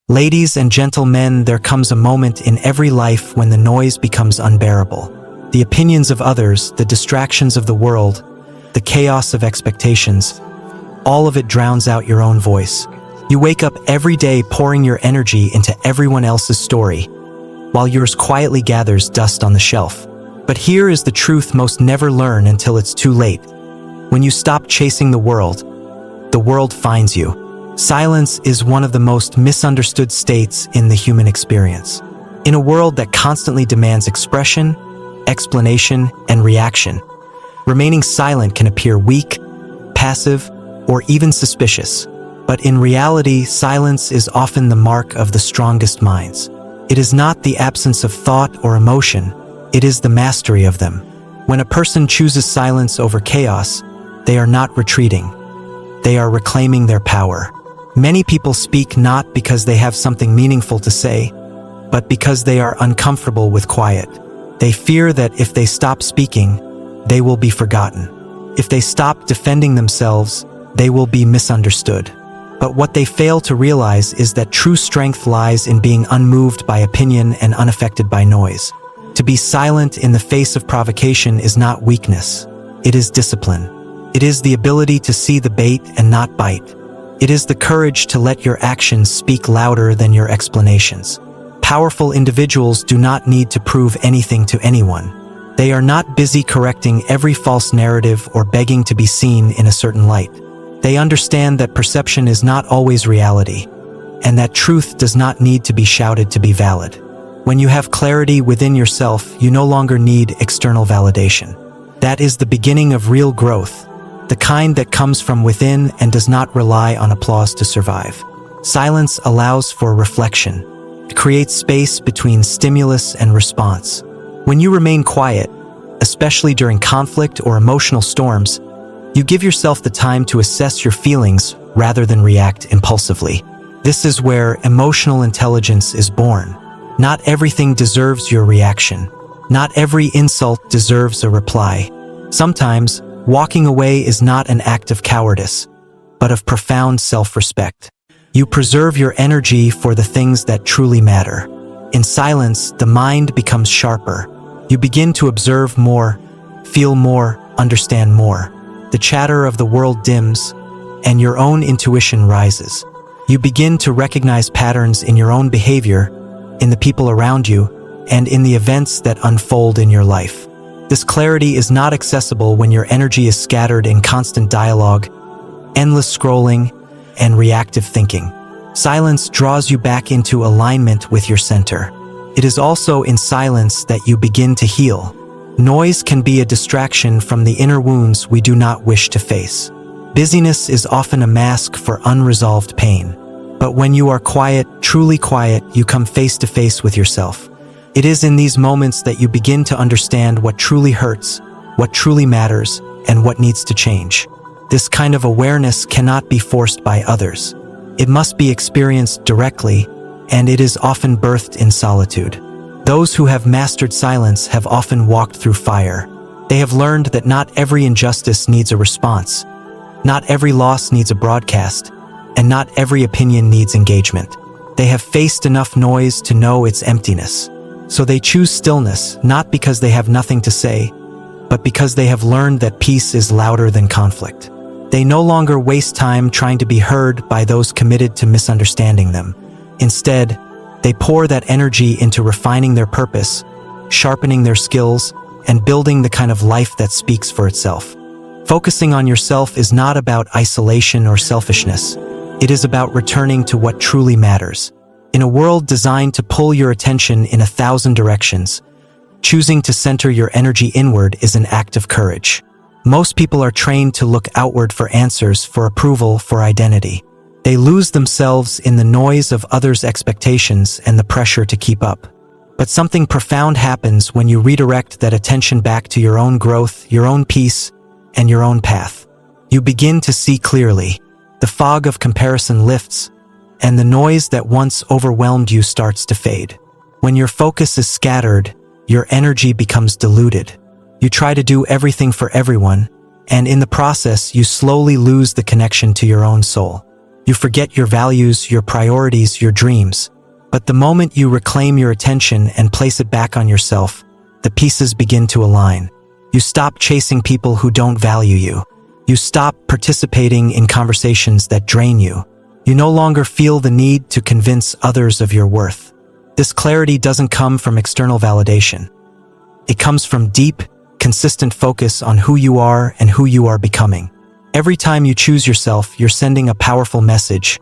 Ladies and gentlemen, there comes a moment in every life when the noise becomes unbearable. The opinions of others, the distractions of the world, the chaos of expectations, all of it drowns out your own voice. You wake up every day pouring your energy into everyone else's story, while yours quietly gathers dust on the shelf. But here is the truth most never learn until it's too late. When you stop chasing the world finds you. Silence is one of the most misunderstood states in the human experience. In a world that constantly demands expression, explanation, and reaction, remaining silent can appear weak, passive, or even suspicious. But in reality, silence is often the mark of the strongest minds. It is not the absence of thought or emotion, it is the mastery of them. When a person chooses silence over chaos, they are not retreating. They are reclaiming their power. Many people speak not because they have something meaningful to say, but because they are uncomfortable with quiet. They fear that if they stop speaking, they will be forgotten. If they stop defending themselves, they will be misunderstood. But what they fail to realize is that true strength lies in being unmoved by opinion and unaffected by noise. To be silent in the face of provocation is not weakness. It is discipline. It is the ability to see the bait and not bite. It is the courage to let your actions speak louder than your explanations. Powerful individuals do not need to prove anything to anyone. They are not busy correcting every false narrative or begging to be seen in a certain light. They understand that perception is not always reality, and that truth does not need to be shouted to be valid. When you have clarity within yourself, you no longer need external validation. That is the beginning of real growth, the kind that comes from within and does not rely on applause to survive. Silence allows for reflection. It creates space between stimulus and response. When you remain quiet, especially during conflict or emotional storms, you give yourself the time to assess your feelings rather than react impulsively. This is where emotional intelligence is born. Not everything deserves your reaction. Not every insult deserves a reply. Sometimes, walking away is not an act of cowardice, but of profound self-respect. You preserve your energy for the things that truly matter. In silence, the mind becomes sharper. You begin to observe more, feel more, understand more. The chatter of the world dims, and your own intuition rises. You begin to recognize patterns in your own behavior, in the people around you, and in the events that unfold in your life. This clarity is not accessible when your energy is scattered in constant dialogue, endless scrolling, and reactive thinking. Silence draws you back into alignment with your center. It is also in silence that you begin to heal. Noise can be a distraction from the inner wounds we do not wish to face. Busyness is often a mask for unresolved pain. But when you are quiet, truly quiet, you come face to face with yourself. It is in these moments that you begin to understand what truly hurts, what truly matters, and what needs to change. This kind of awareness cannot be forced by others. It must be experienced directly, and it is often birthed in solitude. Those who have mastered silence have often walked through fire. They have learned that not every injustice needs a response, not every loss needs a broadcast, and not every opinion needs engagement. They have faced enough noise to know its emptiness. So they choose stillness, not because they have nothing to say, but because they have learned that peace is louder than conflict. They no longer waste time trying to be heard by those committed to misunderstanding them. Instead, they pour that energy into refining their purpose, sharpening their skills, and building the kind of life that speaks for itself. Focusing on yourself is not about isolation or selfishness. It is about returning to what truly matters. In a world designed to pull your attention in 1,000 directions, choosing to center your energy inward is an act of courage. Most people are trained to look outward for answers, for approval, for identity. They lose themselves in the noise of others' expectations and the pressure to keep up. But something profound happens when you redirect that attention back to your own growth, your own peace, and your own path. You begin to see clearly. The fog of comparison lifts, and the noise that once overwhelmed you starts to fade. When your focus is scattered, your energy becomes diluted. You try to do everything for everyone, and in the process, you slowly lose the connection to your own soul. You forget your values, your priorities, your dreams. But the moment you reclaim your attention and place it back on yourself, the pieces begin to align. You stop chasing people who don't value you. You stop participating in conversations that drain you. You no longer feel the need to convince others of your worth. This clarity doesn't come from external validation. It comes from deep, consistent focus on who you are and who you are becoming. Every time you choose yourself, you're sending a powerful message,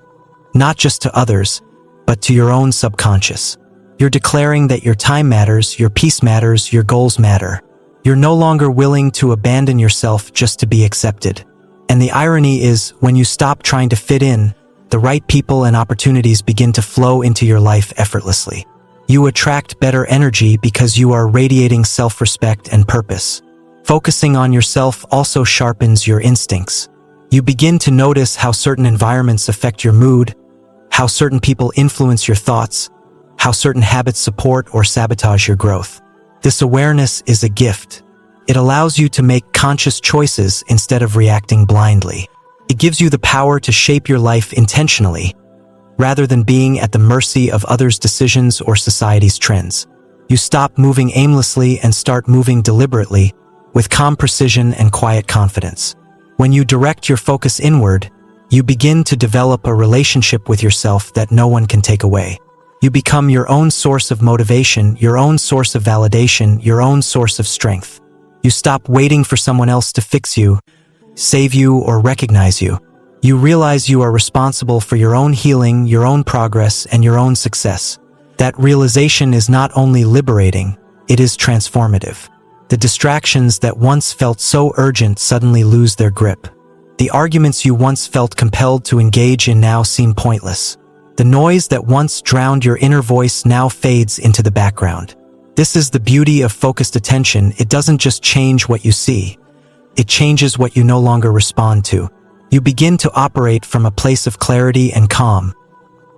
not just to others, but to your own subconscious. You're declaring that your time matters, your peace matters, your goals matter. You're no longer willing to abandon yourself just to be accepted. And the irony is, when you stop trying to fit in, the right people and opportunities begin to flow into your life effortlessly. You attract better energy because you are radiating self-respect and purpose. Focusing on yourself also sharpens your instincts. You begin to notice how certain environments affect your mood, how certain people influence your thoughts, how certain habits support or sabotage your growth. This awareness is a gift. It allows you to make conscious choices instead of reacting blindly. It gives you the power to shape your life intentionally, rather than being at the mercy of others' decisions or society's trends. You stop moving aimlessly and start moving deliberately, with calm precision and quiet confidence. When you direct your focus inward, you begin to develop a relationship with yourself that no one can take away. You become your own source of motivation, your own source of validation, your own source of strength. You stop waiting for someone else to fix you, save you, or recognize you. You realize you are responsible for your own healing, your own progress, and your own success. That realization is not only liberating, it is transformative. The distractions that once felt so urgent suddenly lose their grip. The arguments you once felt compelled to engage in now seem pointless. The noise that once drowned your inner voice now fades into the background. This is the beauty of focused attention. It doesn't just change what you see. It changes what you no longer respond to. You begin to operate from a place of clarity and calm,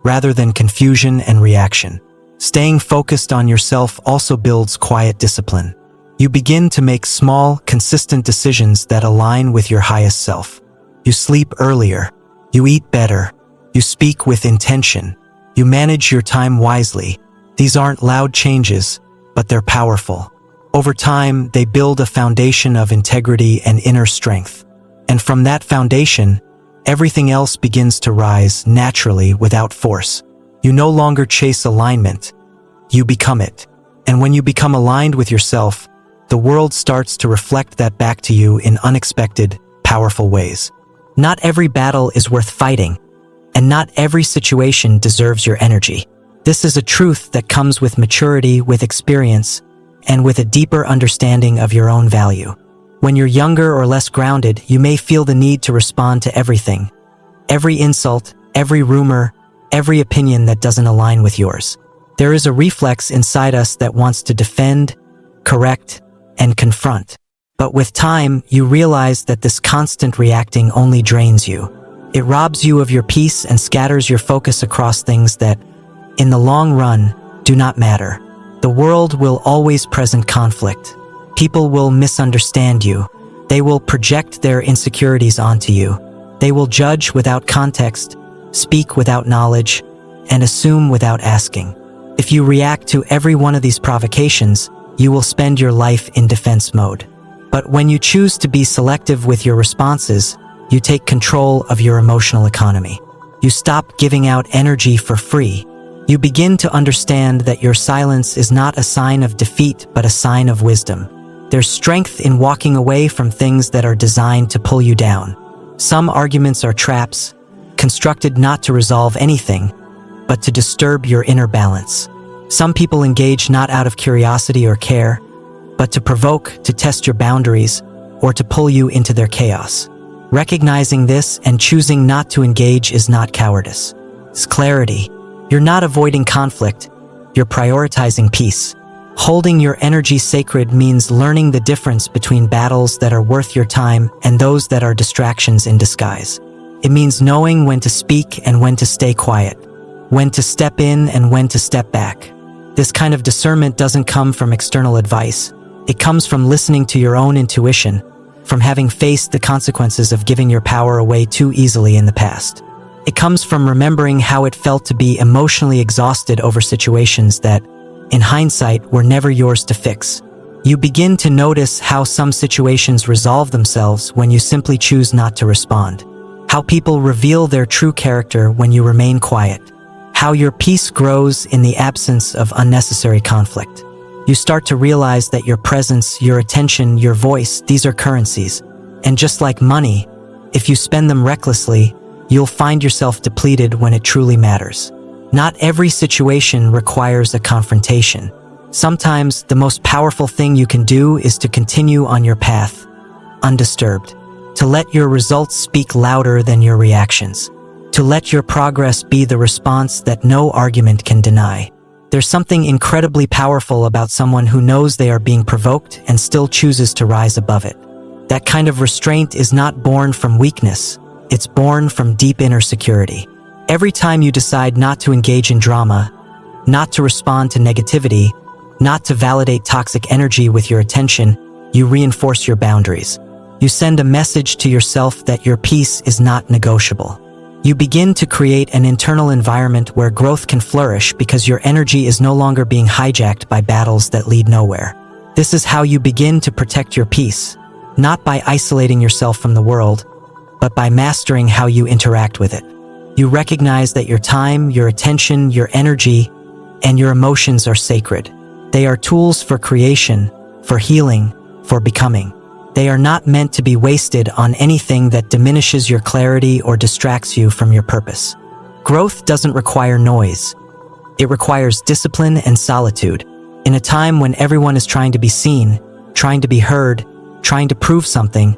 rather than confusion and reaction. Staying focused on yourself also builds quiet discipline. You begin to make small, consistent decisions that align with your highest self. You sleep earlier. You eat better. You speak with intention. You manage your time wisely. These aren't loud changes, but they're powerful. Over time, they build a foundation of integrity and inner strength. And from that foundation, everything else begins to rise naturally without force. You no longer chase alignment. You become it. And when you become aligned with yourself, the world starts to reflect that back to you in unexpected, powerful ways. Not every battle is worth fighting, and not every situation deserves your energy. This is a truth that comes with maturity, with experience, and with a deeper understanding of your own value. When you're younger or less grounded, you may feel the need to respond to everything. Every insult, every rumor, every opinion that doesn't align with yours. There is a reflex inside us that wants to defend, correct, and confront. But with time, you realize that this constant reacting only drains you. It robs you of your peace and scatters your focus across things that, in the long run, do not matter. The world will always present conflict. People will misunderstand you. They will project their insecurities onto you. They will judge without context, speak without knowledge, and assume without asking. If you react to every one of these provocations, you will spend your life in defense mode. But when you choose to be selective with your responses, you take control of your emotional economy. You stop giving out energy for free. You begin to understand that your silence is not a sign of defeat, but a sign of wisdom. There's strength in walking away from things that are designed to pull you down. Some arguments are traps, constructed not to resolve anything, but to disturb your inner balance. Some people engage not out of curiosity or care, but to provoke, to test your boundaries, or to pull you into their chaos. Recognizing this and choosing not to engage is not cowardice. It's clarity. You're not avoiding conflict, you're prioritizing peace. Holding your energy sacred means learning the difference between battles that are worth your time and those that are distractions in disguise. It means knowing when to speak and when to stay quiet, when to step in and when to step back. This kind of discernment doesn't come from external advice. It comes from listening to your own intuition, from having faced the consequences of giving your power away too easily in the past. It comes from remembering how it felt to be emotionally exhausted over situations that, in hindsight, were never yours to fix. You begin to notice how some situations resolve themselves when you simply choose not to respond. How people reveal their true character when you remain quiet. How your peace grows in the absence of unnecessary conflict. You start to realize that your presence, your attention, your voice, these are currencies. And just like money, if you spend them recklessly, you'll find yourself depleted when it truly matters. Not every situation requires a confrontation. Sometimes the most powerful thing you can do is to continue on your path, undisturbed. To let your results speak louder than your reactions. To let your progress be the response that no argument can deny. There's something incredibly powerful about someone who knows they are being provoked and still chooses to rise above it. That kind of restraint is not born from weakness. It's born from deep inner security. Every time you decide not to engage in drama, not to respond to negativity, not to validate toxic energy with your attention, you reinforce your boundaries. You send a message to yourself that your peace is not negotiable. You begin to create an internal environment where growth can flourish because your energy is no longer being hijacked by battles that lead nowhere. This is how you begin to protect your peace, not by isolating yourself from the world, but by mastering how you interact with it. You recognize that your time, your attention, your energy, and your emotions are sacred. They are tools for creation, for healing, for becoming. They are not meant to be wasted on anything that diminishes your clarity or distracts you from your purpose. Growth doesn't require noise. It requires discipline and solitude. In a time when everyone is trying to be seen, trying to be heard, trying to prove something,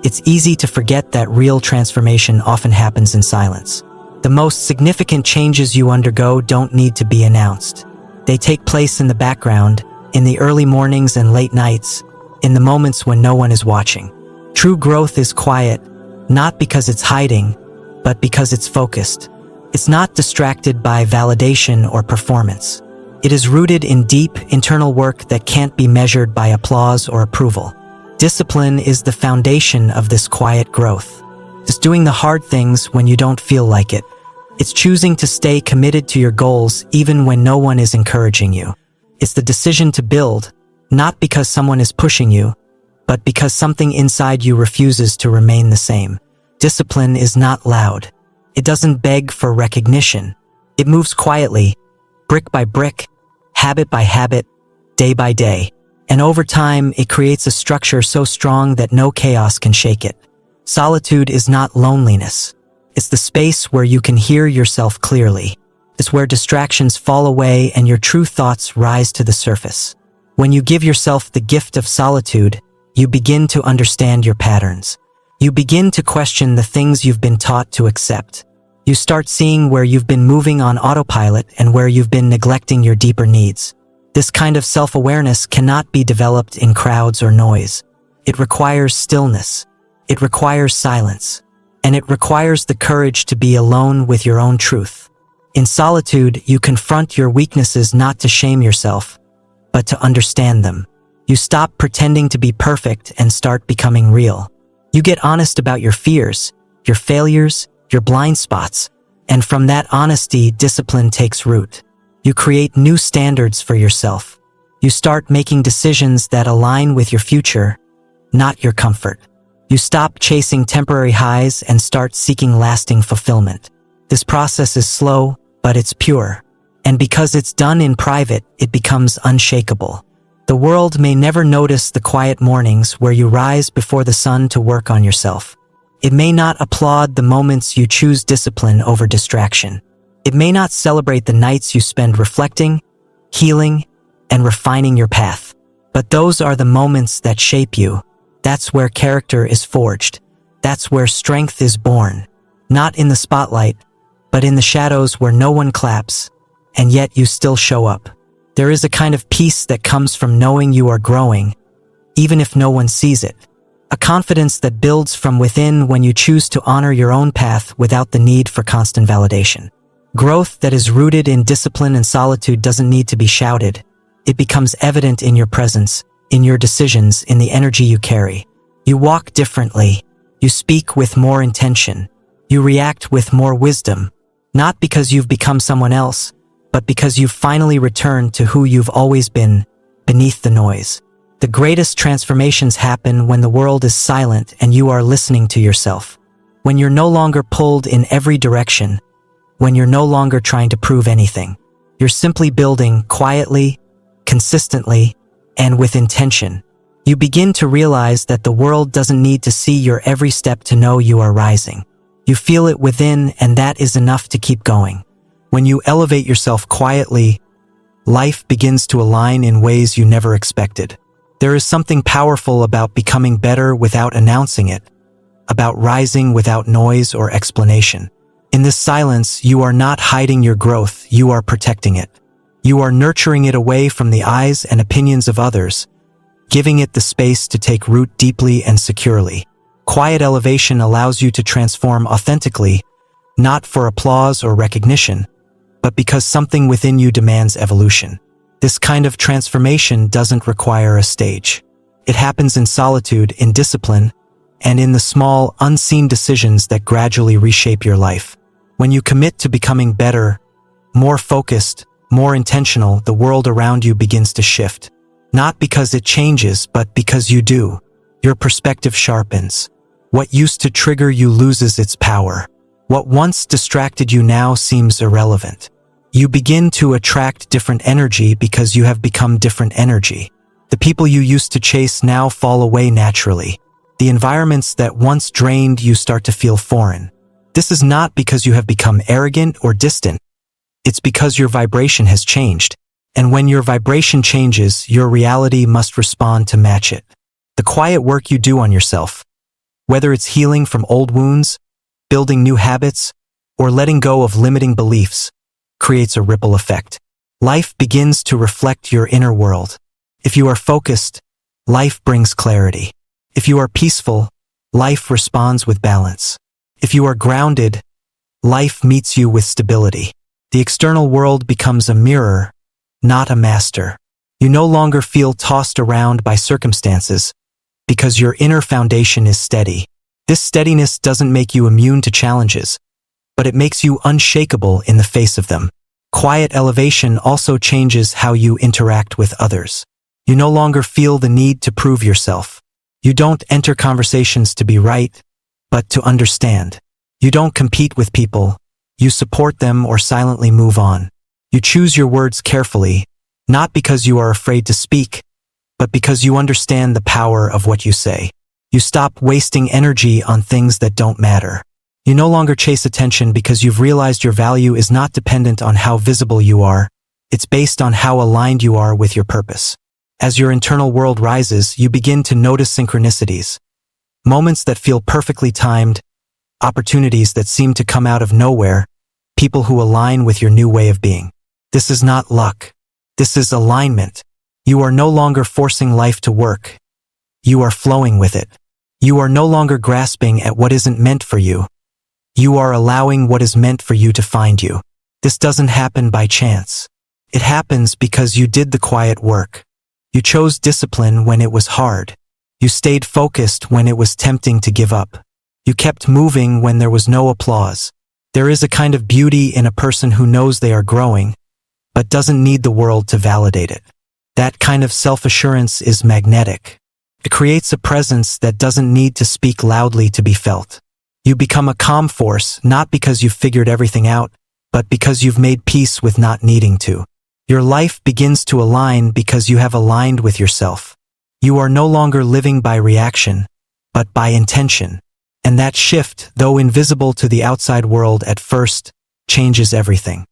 it's easy to forget that real transformation often happens in silence. The most significant changes you undergo don't need to be announced. They take place in the background, in the early mornings and late nights, in the moments when no one is watching. True growth is quiet, not because it's hiding, but because it's focused. It's not distracted by validation or performance. It is rooted in deep, internal work that can't be measured by applause or approval. Discipline is the foundation of this quiet growth. It's doing the hard things when you don't feel like it. It's choosing to stay committed to your goals even when no one is encouraging you. It's the decision to build, not because someone is pushing you, but because something inside you refuses to remain the same. Discipline is not loud. It doesn't beg for recognition. It moves quietly, brick by brick, habit by habit, day by day. And over time, it creates a structure so strong that no chaos can shake it. Solitude is not loneliness. It's the space where you can hear yourself clearly. It's where distractions fall away and your true thoughts rise to the surface. When you give yourself the gift of solitude, you begin to understand your patterns. You begin to question the things you've been taught to accept. You start seeing where you've been moving on autopilot and where you've been neglecting your deeper needs. This kind of self-awareness cannot be developed in crowds or noise. It requires stillness. It requires silence. And it requires the courage to be alone with your own truth. In solitude, you confront your weaknesses not to shame yourself, but to understand them. You stop pretending to be perfect and start becoming real. You get honest about your fears, your failures, your blind spots, and from that honesty, discipline takes root. You create new standards for yourself. You start making decisions that align with your future, not your comfort. You stop chasing temporary highs and start seeking lasting fulfillment. This process is slow, but it's pure. And because it's done in private, it becomes unshakable. The world may never notice the quiet mornings where you rise before the sun to work on yourself. It may not applaud the moments you choose discipline over distraction. It may not celebrate the nights you spend reflecting, healing, and refining your path. But those are the moments that shape you. That's where character is forged. That's where strength is born. Not in the spotlight, but in the shadows where no one claps, and yet you still show up. There is a kind of peace that comes from knowing you are growing, even if no one sees it. A confidence that builds from within when you choose to honor your own path without the need for constant validation. Growth that is rooted in discipline and solitude doesn't need to be shouted. It becomes evident in your presence, in your decisions, in the energy you carry. You walk differently. You speak with more intention. You react with more wisdom, not because you've become someone else, but because you've finally returned to who you've always been, beneath the noise. The greatest transformations happen when the world is silent and you are listening to yourself. When you're no longer pulled in every direction, when you're no longer trying to prove anything. You're simply building quietly, consistently, and with intention. You begin to realize that the world doesn't need to see your every step to know you are rising. You feel it within, and that is enough to keep going. When you elevate yourself quietly, life begins to align in ways you never expected. There is something powerful about becoming better without announcing it, about rising without noise or explanation. In this silence, you are not hiding your growth, you are protecting it. You are nurturing it away from the eyes and opinions of others, giving it the space to take root deeply and securely. Quiet elevation allows you to transform authentically, not for applause or recognition, but because something within you demands evolution. This kind of transformation doesn't require a stage. It happens in solitude, in discipline, and in the small, unseen decisions that gradually reshape your life. When you commit to becoming better, more focused, more intentional, the world around you begins to shift. Not because it changes, but because you do. Your perspective sharpens. What used to trigger you loses its power. What once distracted you now seems irrelevant. You begin to attract different energy because you have become different energy. The people you used to chase now fall away naturally. The environments that once drained you start to feel foreign. This is not because you have become arrogant or distant. It's because your vibration has changed. And when your vibration changes, your reality must respond to match it. The quiet work you do on yourself, whether it's healing from old wounds, building new habits, or letting go of limiting beliefs, creates a ripple effect. Life begins to reflect your inner world. If you are focused, life brings clarity. If you are peaceful, life responds with balance. If you are grounded, life meets you with stability. The external world becomes a mirror, not a master. You no longer feel tossed around by circumstances because your inner foundation is steady. This steadiness doesn't make you immune to challenges, but it makes you unshakable in the face of them. Quiet elevation also changes how you interact with others. You no longer feel the need to prove yourself. You don't enter conversations to be right, but to understand. You don't compete with people. You support them or silently move on. You choose your words carefully, not because you are afraid to speak, but because you understand the power of what you say. You stop wasting energy on things that don't matter. You no longer chase attention because you've realized your value is not dependent on how visible you are. It's based on how aligned you are with your purpose. As your internal world rises, you begin to notice synchronicities. Moments that feel perfectly timed, opportunities that seem to come out of nowhere, people who align with your new way of being. This is not luck. This is alignment. You are no longer forcing life to work. You are flowing with it. You are no longer grasping at what isn't meant for you. You are allowing what is meant for you to find you. This doesn't happen by chance. It happens because you did the quiet work. You chose discipline when it was hard. You stayed focused when it was tempting to give up. You kept moving when there was no applause. There is a kind of beauty in a person who knows they are growing, but doesn't need the world to validate it. That kind of self-assurance is magnetic. It creates a presence that doesn't need to speak loudly to be felt. You become a calm force, not because you've figured everything out, but because you've made peace with not needing to. Your life begins to align because you have aligned with yourself. You are no longer living by reaction, but by intention. And that shift, though invisible to the outside world at first, changes everything.